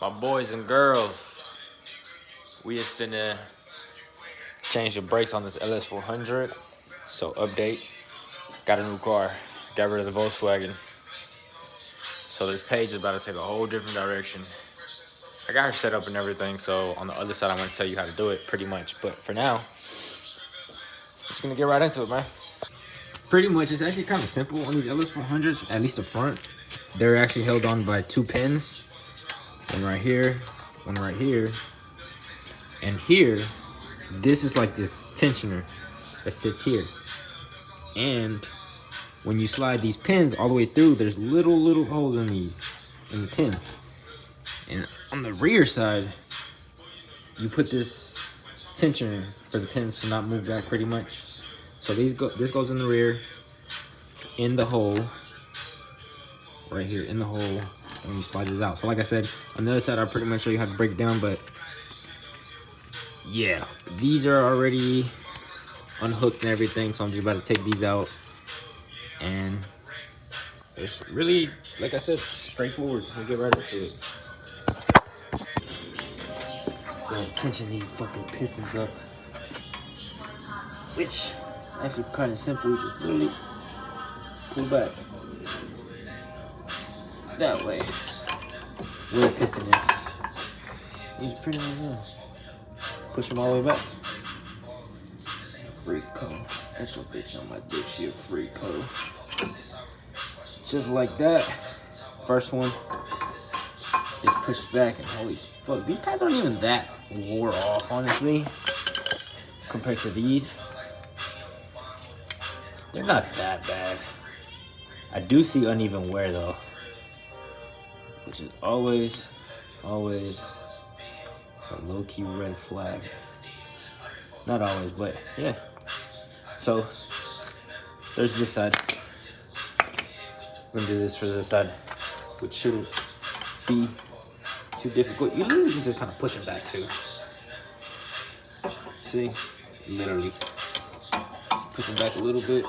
My boys and girls, we is finna change the brakes on this LS400. So update, got a new car, got rid of the Volkswagen. So this page is about to take a whole different direction. I got her set up and everything, so on the other side I'm gonna tell you how to do it pretty much. But for now, just gonna get right into it, man. Pretty much, it's actually kind of simple on these LS400s, at least the front. They're actually held on by two pins. One right here, one right here. And here, this is like this tensioner that sits here. And when you slide these pins all the way through, there's little holes in the pin. And on the rear side, you put this tensioner for the pins to not move back pretty much. So this goes in the rear, in the hole, right here, in the hole, and you slide this out. So like I said, on the other side, I'll pretty much show you how to break it down, but yeah, these are already unhooked and everything, so I'm just about to take these out. And it's really, like I said, straightforward. We'll get right into it. Gonna tension these fucking pistons up, which is actually kind of simple. You just literally pull back that way where the piston is. Use pretty much this. Push them all the way back. Freak code. That's your bitch on my dick. She a freak code. Just like that. First one is pushed back, and holy fuck, these pads aren't even that wore off, honestly, compared to these. They're not that bad. I do see uneven wear though, which is always a low-key red flag. Not always, but yeah. So there's this side. I'm gonna do this for this side, which shouldn't be too difficult. Usually you can just kind of push it back too. See, literally push it back a little bit.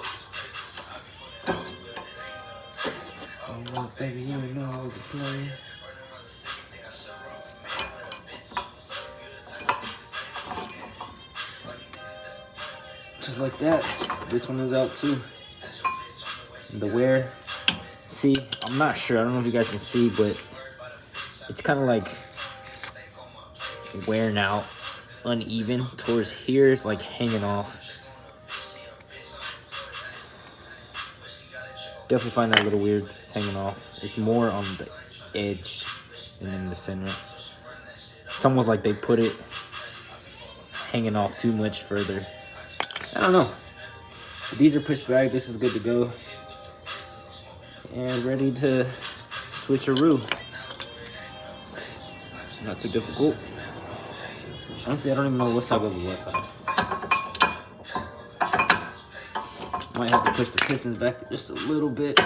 Oh, baby, you know I was a player. Just like that. This one is out too. And the wear, see, I'm not sure. I don't know if you guys can see, but it's kind of like wearing out, uneven. Towards here, it's like hanging off. Definitely find that a little weird. It's hanging off. It's more on the edge than in the center. It's almost like they put it hanging off too much further. I don't know. But these are pushed back. This is good to go. And ready to switcheroo. Not too difficult. Honestly, I don't even know what side goes to what side. Might have to push the pistons back just a little bit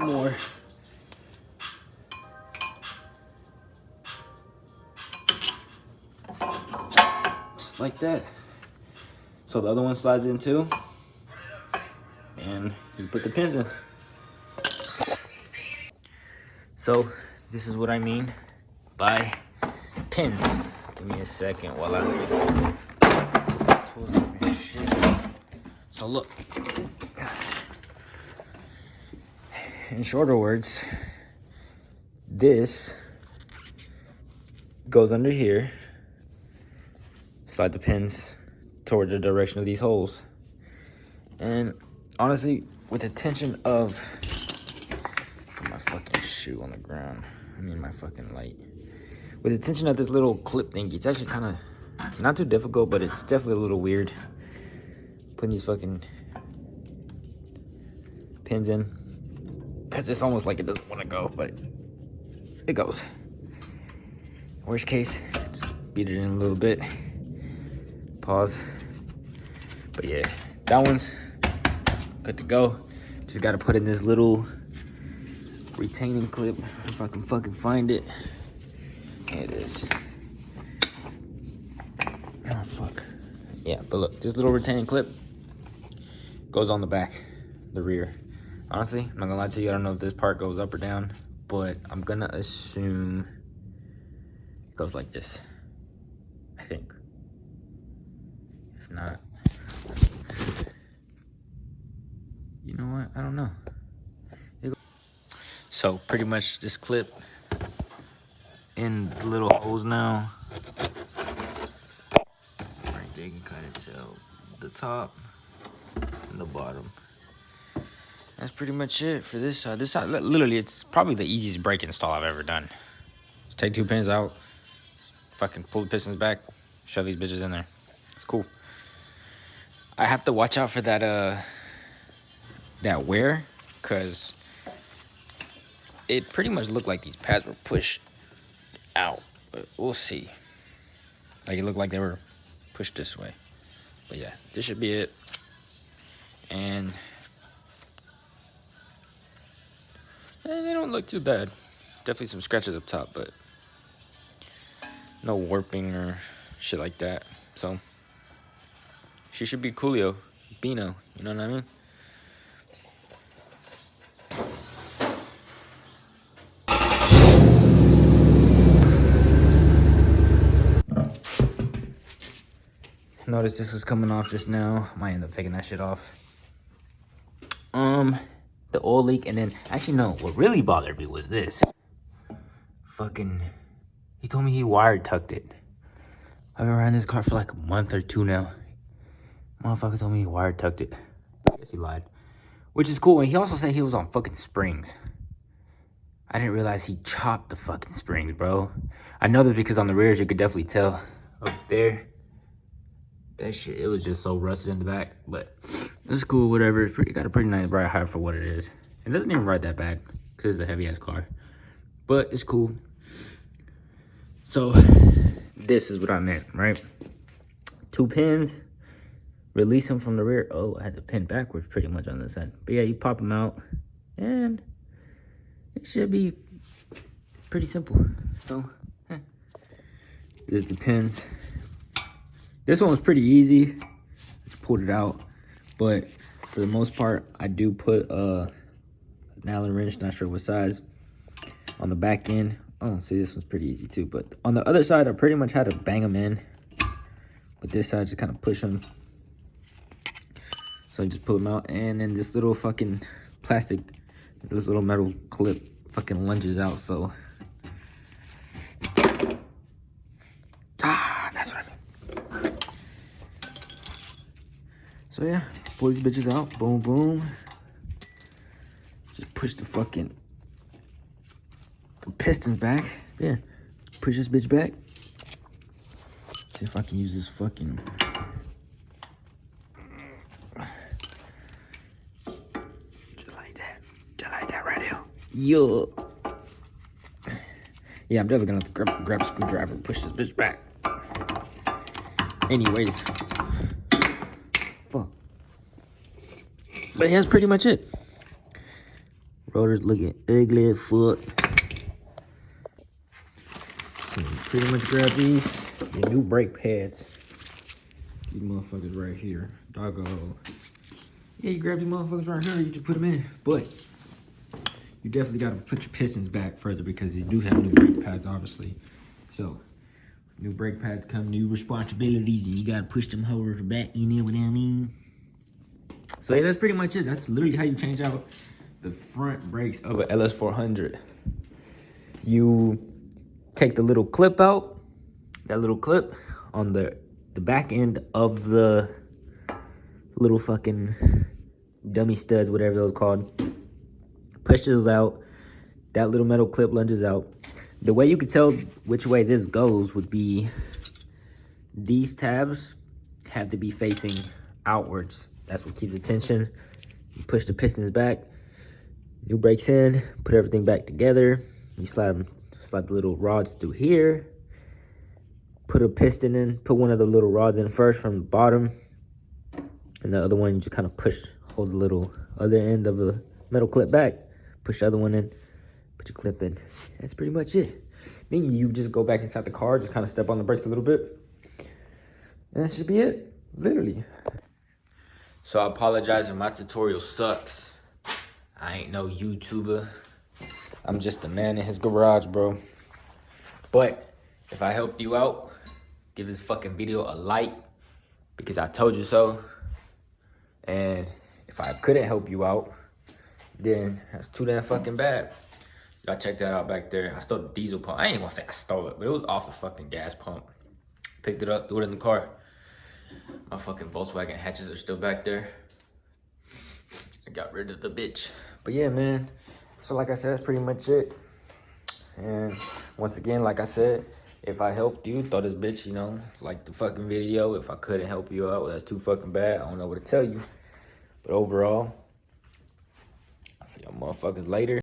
more. Just like that. So the other one slides in too. And you put the pins in. So this is what I mean by pins. Give me a second while I tools up and shit. So look, in shorter words, this goes under here. Slide the pins toward the direction of these holes. And honestly, with the tension of, put my fucking shoe on the ground. I mean my fucking light. With the tension of this little clip thingy, it's actually kind of not too difficult, but it's definitely a little weird. Putting these fucking pins in, because it's almost like it doesn't want to go, but it goes. Worst case, just beat it in a little bit. Pause. But yeah, that one's good to go. Just got to put in this little retaining clip, if I can fucking find it. There it is. Oh fuck. Yeah, but look, this little retaining clip goes on the back, the rear. Honestly, I'm not gonna lie to you, I don't know if this part goes up or down, but I'm gonna assume It goes like this, I think. If not, you know what? I don't know. So pretty much this clip in the little holes now. Right there, you can kind of tell the top and the bottom. That's pretty much it for this side. This side, literally, it's probably the easiest brake install I've ever done. Just take 2 pins out, fucking pull the pistons back, shove these bitches in there. It's cool. I have to watch out for that that wear, cause it pretty much looked like these pads were pushed out, but we'll see. Like, it looked like they were pushed this way. But yeah, this should be it. And they don't look too bad. Definitely some scratches up top, but no warping or shit like that. So she should be coolio, Beano, you know what I mean? Notice this was coming off just now. Might end up taking that shit off. The oil leak, and then actually no, what really bothered me was this. Fucking, he told me he wire tucked it. I've been riding this car for like a month or 2 now. Motherfucker told me he wire tucked it. I guess he lied. Which is cool. And he also said he was on fucking springs. I didn't realize he chopped the fucking springs, bro. I know this because on the rears you could definitely tell up there. That shit, it was just so rusted in the back, but it's cool, whatever. It's got a pretty nice ride height for what it is. It doesn't even ride that bad, because it's a heavy-ass car. But it's cool. So, this is what I meant, right? 2 pins, release them from the rear. Oh, I had the pin backwards pretty much on this side. But yeah, you pop them out, and it should be pretty simple. So, there's the pins. This one was pretty easy. Just pulled it out. But for the most part, I do put an Allen wrench, not sure what size, on the back end. Oh, see, this one's pretty easy too. But on the other side, I pretty much had to bang them in. But this side, just kind of push them. So I just pull them out. And then this little fucking plastic, this little metal clip fucking lunges out. So, that's what I mean. So yeah, pull these bitches out, boom, boom. Just push the fucking pistons back. Yeah, push this bitch back. See if I can use this fucking. Just like that right here. Yo. Yeah, I'm definitely gonna have to grab a screwdriver and push this bitch back. Anyways. But yeah, that's pretty much it. Rotor's looking ugly as fuck. Pretty much grab these. Your new brake pads. These motherfuckers right here. Doggo. Yeah, you grab these motherfuckers right here, you just put them in. But you definitely gotta put your pistons back further because you do have new brake pads, obviously. So, new brake pads come, new responsibilities, and you gotta push them holders back, you know what I mean? So yeah, that's pretty much it. That's literally how you change out the front brakes of an LS400. You take the little clip out, that little clip on the back end of the little fucking dummy studs, whatever those called. Push those out. That little metal clip lunges out. The way you can tell which way this goes would be these tabs have to be facing outwards. That's what keeps the tension. You push the pistons back, new brakes in, put everything back together. You slide the little rods through here. Put a piston in, put one of the little rods in first from the bottom. And the other one, you just kind of push, hold the little other end of the metal clip back. Push the other one in, put your clip in. That's pretty much it. Then you just go back inside the car, just kind of step on the brakes a little bit. And that should be it, literally. So I apologize if my tutorial sucks. I ain't no YouTuber. I'm just a man in his garage, bro. But If I helped you out, give this fucking video a like, because I told you so. And if I couldn't help you out, then that's too damn fucking bad. Y'all check that out back there. I stole the diesel pump. I ain't gonna say I stole it, but it was off the fucking gas pump. Picked it up, threw it in the car. My fucking Volkswagen hatches are still back there. I got rid of the bitch. But yeah, man. So like I said, that's pretty much it. And once again, like I said, if I helped you, throw this bitch, you know, like the fucking video. If I couldn't help you out, well, that's too fucking bad. I don't know what to tell you. But overall, I'll see y'all motherfuckers later.